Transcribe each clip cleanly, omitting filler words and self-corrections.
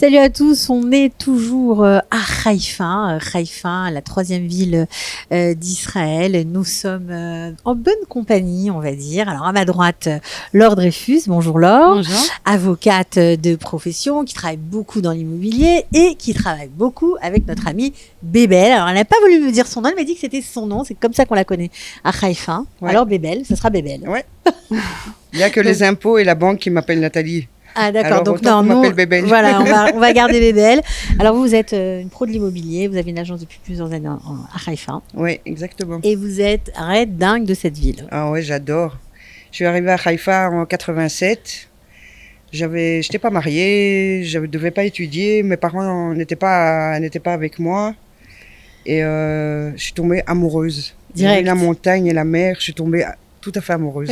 Salut à tous, on est toujours à Haïfa, la troisième ville d'Israël. Nous sommes en bonne compagnie, on va dire. Alors à ma droite, Laure Dreyfus, bonjour Laure. Bonjour. Avocate de profession, qui travaille beaucoup dans l'immobilier et qui travaille beaucoup avec notre amie Bébel. Alors elle n'a pas voulu me dire son nom, elle m'a dit que c'était son nom, c'est comme ça qu'on la connaît à Haïfa. Ouais. Alors Bébel, ce sera Bébel. Ouais. Il n'y a que les impôts et la banque qui m'appellent Nathalie. Ah d'accord, Alors, donc autant non, qu'on nous, m'appelle Bébel. voilà, on va garder Bébel. Alors vous êtes une pro de l'immobilier, vous avez une agence depuis plusieurs années à Haïfa. Oui, exactement. Et vous êtes raide dingue de cette ville. Ah ouais, j'adore. Je suis arrivée à Haïfa en 87. J'étais pas mariée, je ne devais pas étudier, mes parents n'étaient pas avec moi. Et je suis tombée amoureuse. Direct. J'ai vu la montagne et la mer, je suis tombée tout à fait amoureuse.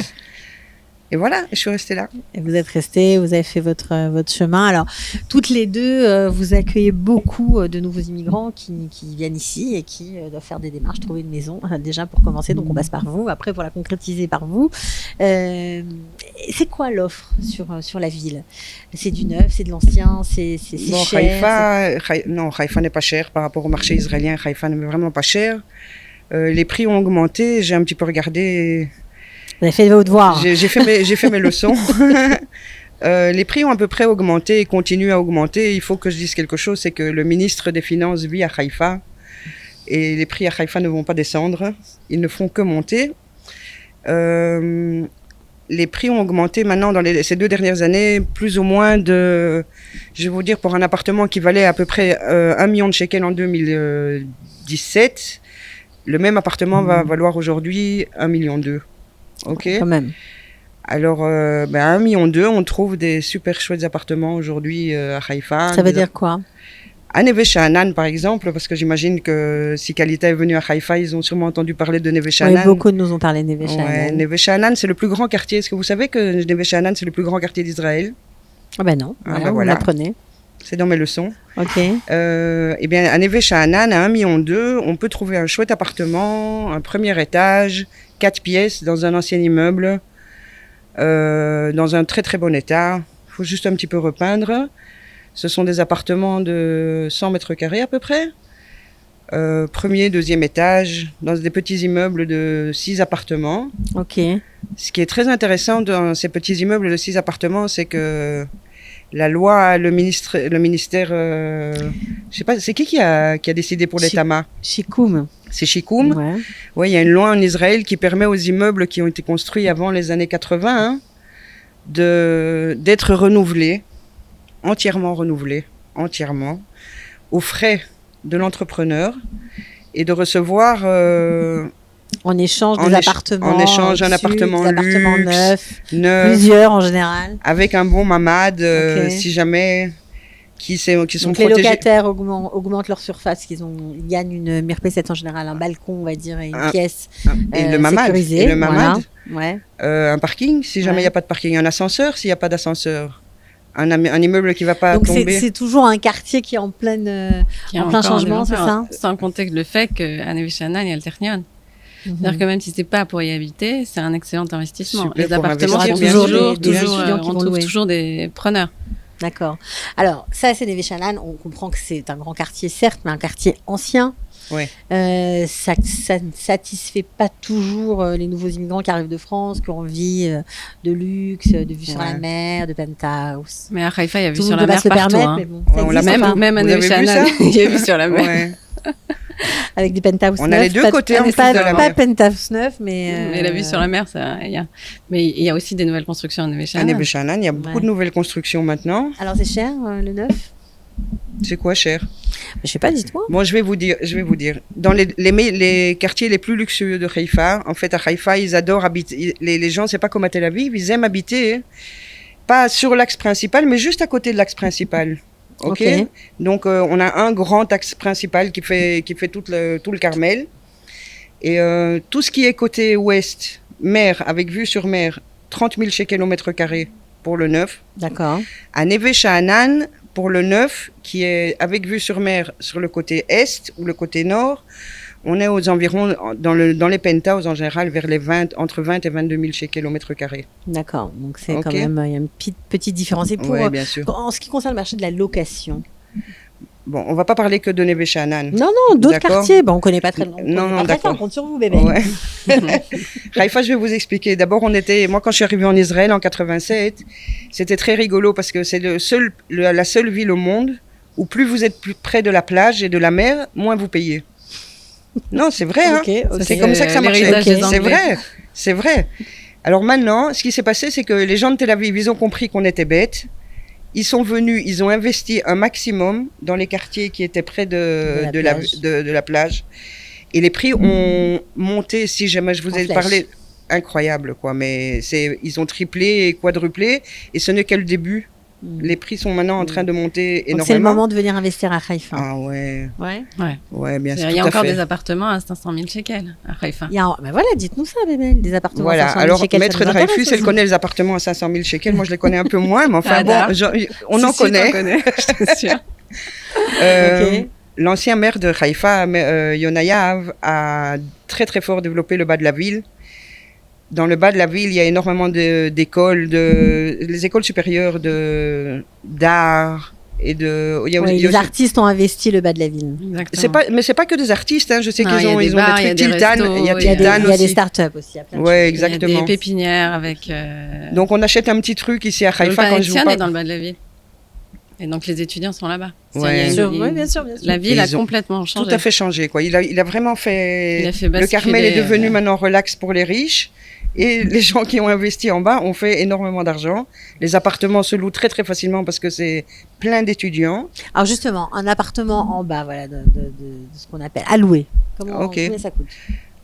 Et voilà, je suis restée là. Et vous êtes restés, vous avez fait votre chemin. Alors, toutes les deux, vous accueillez beaucoup de nouveaux immigrants qui viennent ici et qui doivent faire des démarches, trouver une maison, déjà pour commencer. Donc, on passe par vous. Après, pour la concrétiser par vous. C'est quoi l'offre sur la ville? C'est du neuf, c'est de l'ancien, c'est Bon, cher? Haïfa n'est pas cher par rapport au marché israélien. Haïfa n'est vraiment pas cher. Les prix ont augmenté. J'ai un petit peu regardé. Vous avez fait vos devoirs. J'ai fait mes leçons. Les prix ont à peu près augmenté et continuent à augmenter. Il faut que je dise quelque chose, c'est que le ministre des Finances vit à Haïfa et les prix à Haïfa ne vont pas descendre. Ils ne font que monter. Les prix ont augmenté maintenant dans ces 2 dernières années, plus ou moins je vais vous dire, pour un appartement qui valait à peu près 1 million de shekels en 2017, le même appartement va valoir aujourd'hui 1,2 million. Ok. Quand même. Alors, 1,2 million, on trouve des super chouettes appartements aujourd'hui à Haïfa. Ça veut dire quoi? À Neve Sha'anan, par exemple, parce que j'imagine que si Kalita est venue à Haïfa, ils ont sûrement entendu parler de Neve Sha'anan. Oui, beaucoup nous ont parlé de Neve Sha'anan. Ouais, Neve Sha'anan, c'est le plus grand quartier. Est-ce que vous savez que Neve Sha'anan, c'est le plus grand quartier d'Israël? Ah ben non, voilà, vous l'apprenez. C'est dans mes leçons. Ok. Eh bien, à Neve Sha'anan, à 1,2 million, on peut trouver un chouette appartement, un premier étage, 4 pièces, dans un ancien immeuble, dans un très très bon état. Il faut juste un petit peu repeindre. Ce sont des appartements de 100 mètres carrés à peu près. Premier, deuxième étage, dans des petits immeubles de 6 appartements. Ok. Ce qui est très intéressant dans ces petits immeubles de 6 appartements, c'est que la loi, le ministère, je sais pas, c'est qui a décidé pour les tamas? Shikoum. C'est Shikoum. Ouais. Ouais, il y a une loi en Israël qui permet aux immeubles qui ont été construits avant les années 80 d'être renouvelés, entièrement, aux frais de l'entrepreneur et de recevoir en échange des appartements. En échange un appartement luxe, neuf, plusieurs en général. Avec un bon mamad, si jamais, qui sont donc protégés. Les locataires augmentent leur surface, ils gagnent une mirpécette en général, un balcon, on va dire, et une pièce et le mamad, sécurisée. Et le mamad. Voilà. Ouais. Un parking, si jamais il n'y a pas de parking. Un ascenseur, s'il n'y a pas d'ascenseur. Un immeuble qui ne va pas tomber. Donc c'est toujours un quartier qui est en plein changement, c'est ça? Sans compter le fait qu'à Neve Sha'anan, il y a le Ternion. C'est-à-dire que même si c'est pas pour y habiter, c'est un excellent investissement. Super, les appartements, c'est on trouve toujours des preneurs. D'accord. Alors, ça, c'est Neve Sha'anan. On comprend que c'est un grand quartier, certes, mais un quartier ancien. Ouais. Ça ne satisfait pas toujours les nouveaux immigrants qui arrivent de France, qui ont envie de luxe, de vue sur la mer, de penthouse. Mais à Haïfa, il y a vue Tout sur la mer partout. Mais bon, même à Neve Sha'anan, il y a vue sur la mer. Ouais. Avec des penthouses neufs. On a les deux côtés en plus de la mer. Pas penthouse neuf, mais la vue sur la mer, mais il y a aussi des nouvelles constructions à Neve Sha'anan. À Neve Sha'anan, il y a beaucoup de nouvelles constructions maintenant. Alors c'est cher, le neuf? C'est quoi cher? Je sais pas, dites-moi. Bon, je vais vous dire. Dans les quartiers les plus luxueux de Haïfa, en fait, à Haïfa, ils adorent habiter. Les gens, c'est pas comme à Tel Aviv, ils aiment habiter, pas sur l'axe principal, mais juste à côté de l'axe principal. Okay. Donc, on a un grand axe principal qui fait tout le Carmel. Et tout ce qui est côté ouest, mer, avec vue sur mer, 30 000 shekels au mètre carré pour le neuf. D'accord. À Neve Sha'anan, pour le neuf, qui est avec vue sur mer sur le côté est ou le côté nord, On est aux environs, dans les penthouses en général, vers entre 20 et 22 000 shekels au mètre carré. D'accord, donc c'est Ok. quand même, il y a une petite différence. Et pour, Oui, bien sûr. en ce qui concerne le marché de la location, Bon, on va pas parler que de Neve Sha'anan. non, d'autres D'accord. quartiers, on connaît pas très bien. Non, d'accord. On compte sur vous, bébé. Ouais. Haïfa, je vais vous expliquer. D'abord, moi, quand je suis arrivée en Israël en 87, c'était très rigolo parce que c'est la seule ville au monde où plus vous êtes plus près de la plage et de la mer, moins vous payez. Non, c'est vrai, hein. Ok, ok. C'est comme ça que ça marchait. l'héritage des C'est Anglais. vrai, c'est vrai. Alors maintenant, ce qui s'est passé, c'est que les gens de Tel Aviv, ils ont compris qu'on était bêtes. Ils sont venus, ils ont investi un maximum dans les quartiers qui étaient près de la plage. Et les prix ont monté, si jamais je vous ai En flèche. parlé, incroyable, quoi. Mais ils ont triplé et quadruplé. Et ce n'est que le début. Les prix sont maintenant en train de monter Donc énormément. c'est le moment de venir investir à Haïfa. Ah ouais, Ouais. ouais, bien sûr. Il y a tout à encore fait. des appartements à 500 000 shekels à Haïfa. Ben voilà, dites-nous ça, bébé. Des appartements. Voilà, 500 000 alors shekels, ça Maître nous Dreyfus, intéresse elle aussi. connaît les appartements à 500 000 shekels. Moi, je les connais un peu moins, mais enfin bon, Ada. on en connaît. Je te sûr. Ok. L'ancien maire de Haïfa, Yonayav, a très très fort développé le bas de la ville. Dans le bas de la ville, il y a énormément d'écoles, les écoles supérieures d'art et de. Il y a Oui, il y a les aussi- artistes ont investi le bas de la ville. Exactement. mais c'est pas que des artistes, hein. Je sais Non, qu'ils il y a ont, des ils ont bars, des il y a trucs des Tiltan, restos, il y a Il y a des, Tiltan il y a des aussi. startups aussi. Il y a plein de Ouais, choses. Il y a exactement. des pépinières avec. Donc on achète un petit truc ici à le Haïfa quand je vous Palais est parle. dans le bas de la ville. Et donc les étudiants sont là-bas. Ouais. Il y a Bien sûr, une- oui, bien sûr, bien sûr. La ville a Ils ont complètement changé. Tout à fait changé, quoi. Il a vraiment fait. Il a fait Le basculer, Carmel est devenu euh, maintenant relax pour les riches. Et les gens qui ont investi en bas ont fait énormément d'argent. Les appartements se louent très très facilement parce que c'est plein d'étudiants. Alors justement, un appartement en bas, voilà, de ce qu'on appelle alloué. Ok. Combien ça coûte?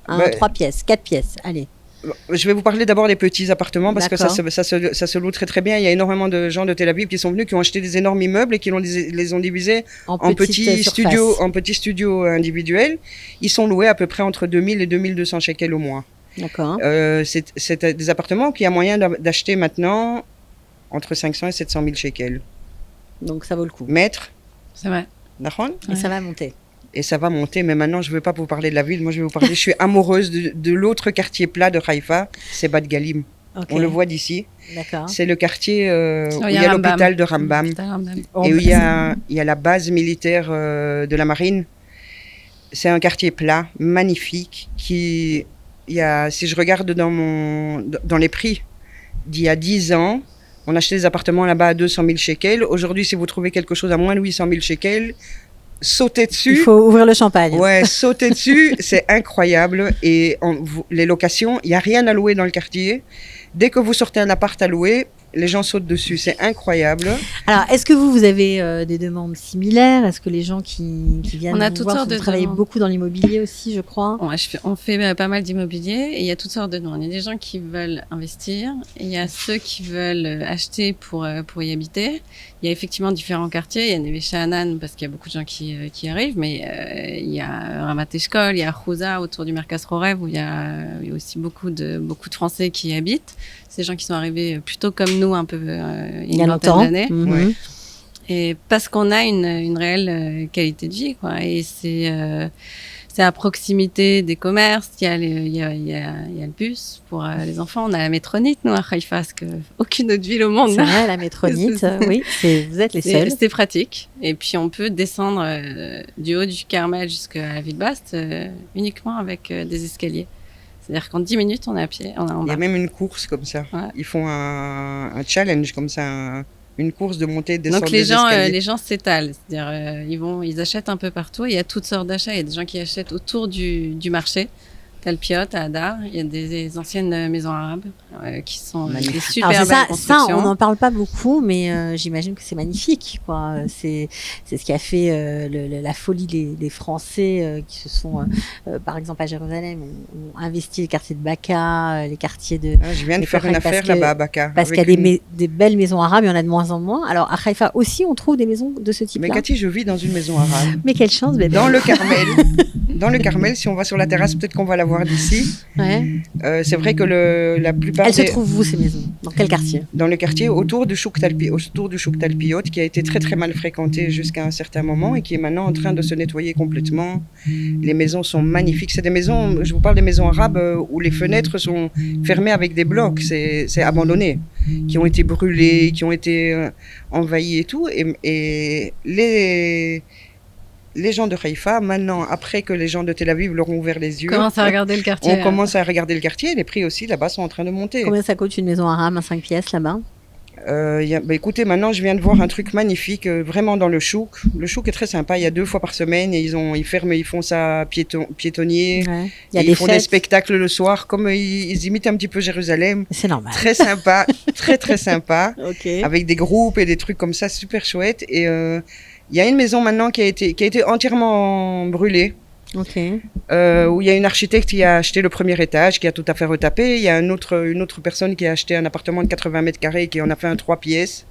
Bah, 3 pièces, 4 pièces, allez. Je vais vous parler d'abord des petits appartements parce que ça D'accord. se loue très très bien. Il y a énormément de gens de Tel Aviv qui sont venus, qui ont acheté des énormes immeubles et qui les ont divisés en petits studios individuels. Ils sont loués à peu près entre 2000 et 2200 shekels au mois. D'accord. C'est des appartements qui a moyen d'acheter maintenant entre 500 et 700 000 shekels. Donc ça vaut le coup. Mètre, C'est vrai. d'accord. Et ça va monter. Et ça va monter, mais maintenant je ne veux pas vous parler de la ville, moi je vais vous parler, je suis amoureuse de l'autre quartier plat de Haïfa, c'est Bat Galim. Ok. On le voit d'ici. D'accord. C'est le quartier où il y a Rambam. l'hôpital de Rambam. Et où il y a la base militaire de la marine. C'est un quartier plat, magnifique, si je regarde dans les prix d'il y a 10 ans, on achetait des appartements là-bas à 200 000 shekels. Aujourd'hui, si vous trouvez quelque chose à moins de 800 000 shekels, sautez dessus. Il faut ouvrir le champagne. Ouais, sauter dessus, c'est incroyable. Et les locations, il n'y a rien à louer dans le quartier. Dès que vous sortez un appart à louer, les gens sautent dessus. C'est incroyable. Alors, est-ce que vous avez des demandes similaires? Est-ce que les gens qui viennent On a vous toutes voir, sortes vous de travaillez demandes. beaucoup dans l'immobilier aussi, je crois. On fait pas mal d'immobilier et il y a toutes sortes de demandes. Il y a des gens qui veulent investir, et il y a ceux qui veulent acheter pour y habiter. Il y a effectivement différents quartiers. Il y a Neve Sha'anan parce qu'il y a beaucoup de gens qui arrivent, mais il y a Ramat Eshkol, il y a Chouza autour du Merkaz Rorev où il y a aussi beaucoup de Français qui y habitent. C'est des gens qui sont arrivés plutôt comme nous un peu Il y a une vingtaine longtemps. d'années. Mhm. Ouais. Et parce qu'on a une réelle qualité de vie, quoi. Et c'est à proximité des commerces. Il y a le bus pour les enfants. On a la métronite, nous, à Haïfa, parce que aucune autre ville au monde. C'est vrai, la métronite, oui, vous êtes les seuls. C'est pratique. Et puis, on peut descendre du haut du Carmel jusqu'à la ville basse uniquement avec des escaliers. C'est-à-dire qu'en 10 minutes, on est à pied, on est en Il y bas. a même une course comme ça. Ouais. Ils font un challenge comme ça, une course de montée et de descendre Donc des escaliers. les gens s'étalent, c'est-à-dire ils achètent un peu partout. Il y a toutes sortes d'achats. Il y a des gens qui achètent autour du marché. Talpiot, à Hadar, il y a des anciennes maisons arabes qui sont des super Alors belles ça, constructions. on n'en parle pas beaucoup, mais j'imagine que c'est magnifique, quoi. C'est ce qui a fait la folie des Français qui se sont, par exemple à Jérusalem, ont investi les quartiers de Baka, les quartiers de. Ah, je viens de les faire une Forêts, parce affaire que- là-bas à Baka. Parce qu'il y a des belles maisons arabes, il y en a de moins en moins. Alors à Haïfa aussi, on trouve des maisons de ce Mais type-là. Cathy, je vis dans une maison arabe. Mais quelle chance, bébé. Dans le Carmel. dans le Carmel. Si on va sur la terrasse, peut-être qu'on va la voir d'ici. Ouais. C'est vrai que la plupart Elles se trouvent où, ces maisons? Dans quel quartier? dans le quartier autour du Chouk Talpiot, qui a été très très mal fréquenté jusqu'à un certain moment et qui est maintenant en train de se nettoyer complètement. Les maisons sont magnifiques. C'est des maisons, je vous parle des maisons arabes où les fenêtres sont fermées avec des blocs. C'est abandonné, qui ont été brûlés, qui ont été envahis et tout. Et les gens de Haïfa, maintenant, après que les gens de Tel Aviv leur ont ouvert les yeux, Commence à regarder le quartier. on commence à regarder le quartier. Les prix aussi là-bas sont en train de monter. Combien ça coûte une maison arabe, un 5 pièces là-bas? Écoutez, maintenant je viens de voir un truc magnifique, vraiment dans le chouk. Le chouk est très sympa. Il y a 2 fois par semaine et ils font ça piétonnier. Ouais. Ils font des spectacles le soir, comme ils imitent un petit peu Jérusalem. C'est normal. Très sympa, très très sympa, Ok. avec des groupes et des trucs comme ça, super chouette. Et il y a une maison maintenant qui a été entièrement brûlée. Ok. Où il y a une architecte qui a acheté le premier étage, qui a tout à fait retapé. Il y a une autre personne qui a acheté un appartement de 80 mètres carrés qui en a fait un 3 pièces.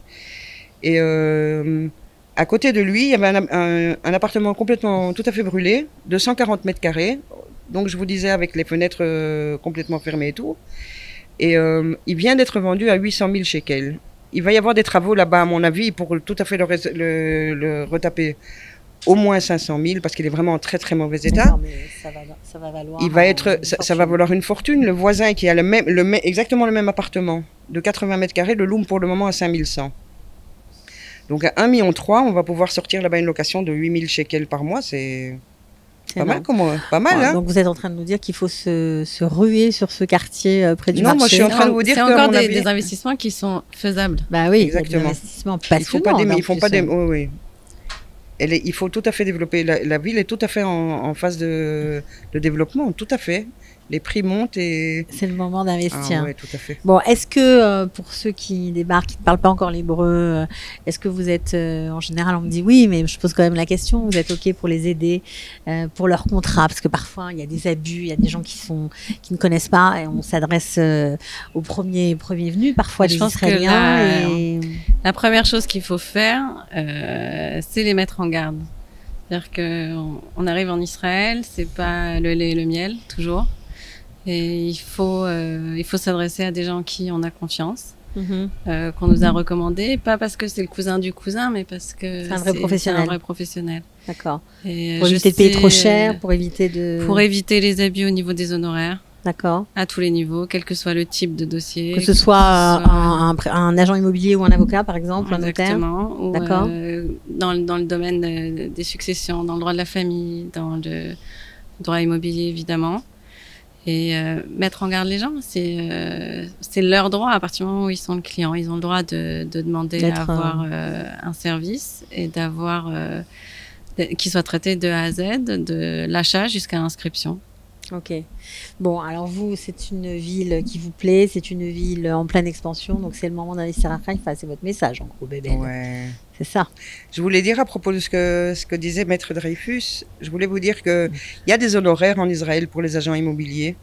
Et à côté de lui, il y avait un appartement complètement tout à fait brûlé, de 140 mètres carrés. Donc je vous disais avec les fenêtres complètement fermées et tout. Et il vient d'être vendu à 800 000 shekels. Il va y avoir des travaux là-bas, à mon avis, pour tout à fait le retaper. Au moins 500 000 parce qu'il est vraiment en très très mauvais état. Non, mais ça va valoir. Ça va valoir une fortune. Le voisin qui a exactement le même appartement de 80 mètres carrés, le loom pour le moment à 5100. Donc à 1,3 million, on va pouvoir sortir là-bas une location de 8 000 shekels par mois. C'est pas mal, pas mal, hein. Donc vous êtes en train de nous dire qu'il faut se ruer sur ce quartier près du marché. Non, moi je suis en train de vous dire c'est que encore mon avis, des investissements qui sont faisables. Bah oui, exactement. des investissements passionnants. Ils font pas des. Oui. Il faut tout à fait développer. La ville est tout à fait en phase de développement, tout à fait. Les prix montent et... C'est le moment d'investir. Ah ouais, tout à fait. Bon, est-ce que pour ceux qui débarquent, qui ne parlent pas encore l'hébreu, est-ce que vous êtes, en général, on me dit oui, mais je pose quand même la question, vous êtes OK pour les aider pour leur contrat? Parce que parfois, il y a des abus, il y a des gens qui ne connaissent pas et on s'adresse aux premiers venus, parfois des Israéliens. La première chose qu'il faut faire, c'est les mettre en garde. C'est-à-dire qu'on arrive en Israël, c'est pas le lait et le miel, toujours. Et il faut s'adresser à des gens qui on a confiance, qu'on nous a recommandés, pas parce que c'est le cousin du cousin, mais parce que c'est un vrai professionnel. D'accord. Et pour éviter de payer trop cher, pour éviter les abus au niveau des honoraires. D'accord. À tous les niveaux, quel que soit le type de dossier. Que ce soit un agent immobilier ou un avocat, par exemple, un notaire. Exactement. Ou d'accord. Dans le domaine des successions, dans le droit de la famille, dans le droit immobilier, évidemment. Et mettre en garde les gens, c'est leur droit à partir du moment où ils sont le client. Ils ont le droit de demander à avoir un service et d'avoir qu'il soit traité de A à Z, de l'achat jusqu'à l'inscription. Ok. Bon, alors vous, c'est une ville qui vous plaît, c'est une ville en pleine expansion, donc c'est le moment d'investir à Haïfa. C'est votre message, en gros, bébé. Ouais. C'est ça. Je voulais dire à propos de ce que disait Maître Dreyfus, je voulais vous dire qu'il y a des honoraires en Israël pour les agents immobiliers,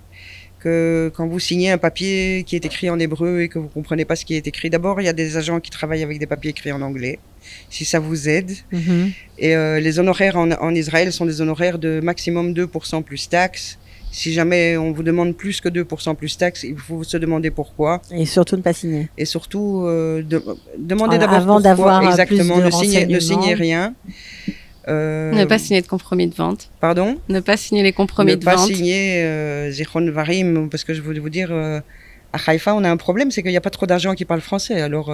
que quand vous signez un papier qui est écrit en hébreu et que vous ne comprenez pas ce qui est écrit, d'abord, il y a des agents qui travaillent avec des papiers écrits en anglais, si ça vous aide. Et les honoraires en Israël sont des honoraires de maximum 2% plus taxes. Si jamais on vous demande plus que 2% plus taxes, il faut se demander pourquoi. Et surtout ne pas signer. Et surtout, demander d'abord avant pourquoi. d'avoir Exactement, plus de ne signez rien. Ne pas signer de compromis de vente. Pardon ? Ne pas signer les compromis de vente. Ne pas signer Zichron Varim, parce que je voulais vous dire... à Haïfa, on a un problème, c'est qu'il n'y a pas trop d'agents qui parlent français. Alors,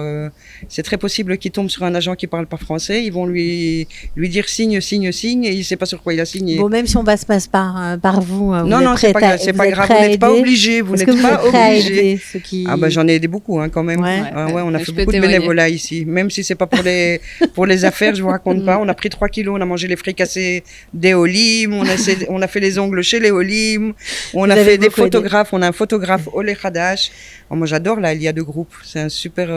c'est très possible qu'il tombe sur un agent qui ne parle pas français. Ils vont lui dire signe, et il ne sait pas sur quoi il a signé. Bon, même si on passe par vous. Non, c'est pas grave. Vous n'êtes pas obligé. Vous n'êtes pas obligé. Ah, bah, j'en ai aidé beaucoup, hein, quand même. Ouais. On a fait beaucoup de bénévolat ici. Même si c'est pas pour les affaires, je vous raconte pas. On a pris 3 kilos, on a mangé les fricassés des Olim, on a fait les ongles chez les Olim, on a fait des photographes, on a un photographe Olé Hadash. Oh, moi j'adore là, il y a 2 groupes, c'est un super...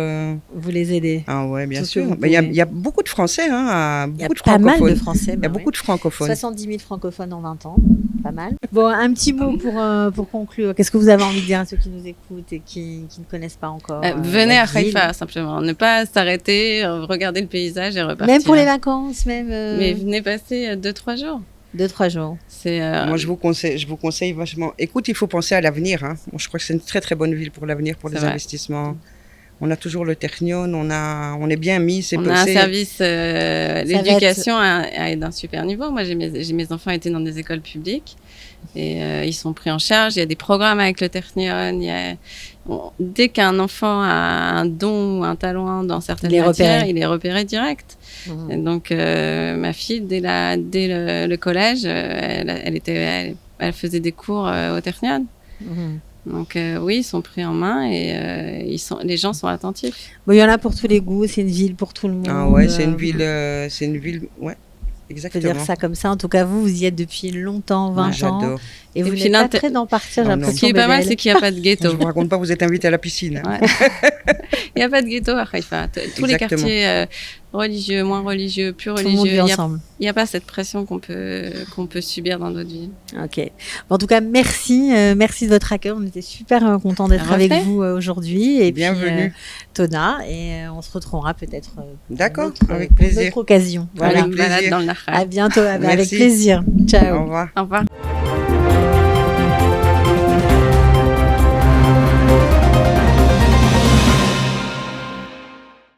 Vous les aidez. Ah ouais, bien sûr. Il y a beaucoup de Français, hein, beaucoup de francophones. Pas mal de Français. Il y a beaucoup de francophones. 70 000 francophones en 20 ans, pas mal. Bon, un petit mot pour conclure. Qu'est-ce que vous avez envie de dire à ceux qui nous écoutent et qui ne connaissent pas encore venez à Haïfa, simplement. Ne pas s'arrêter, regarder le paysage et repartir. Même pour les vacances, même... Mais venez passer 2-3 jours. 2-3 jours. Moi, je vous conseille vachement. Écoute, il faut penser à l'avenir. Hein. Moi, je crois que c'est une très très bonne ville pour l'avenir, pour les investissements. On a toujours le Ternion, on est bien mis. On a un service, l'éducation est d'un super niveau. Moi, j'ai mes enfants étaient dans des écoles publiques et ils sont pris en charge. Il y a des programmes avec le Ternion. Dès qu'un enfant a un don ou un talent dans certaines matières, il est repéré direct. Et donc, ma fille, dès le collège, elle faisait des cours au Ternion. Donc oui, ils sont pris en main et les gens sont attentifs. Bon, il y en a pour tous les goûts, c'est une ville pour tout le monde. Ah ouais, c'est une ville, ouais, exactement. Je peux dire ça comme ça. En tout cas, vous y êtes depuis longtemps, 20 ans. J'adore. Et vous n'êtes pas prêt d'en partir, j'ai l'impression. Ce qui est pas mal, c'est qu'il n'y a pas de ghetto. Je vous raconte pas, vous êtes invité à la piscine. Ouais. Il n'y a pas de ghetto à Haïfa. Tous les quartiers religieux, moins religieux, plus religieux, il n'y a pas cette pression qu'on peut subir dans d'autres villes. Ok. Bon, en tout cas, merci de votre accueil. On était super contents d'être avec vous aujourd'hui. Et bienvenue, puis, Tona. Et on se retrouvera peut-être. D'accord, avec plaisir. Pour d'autres occasions. Voilà. Avec plaisir. Dans le à bientôt, avec plaisir. Ciao. Au revoir. Au revoir.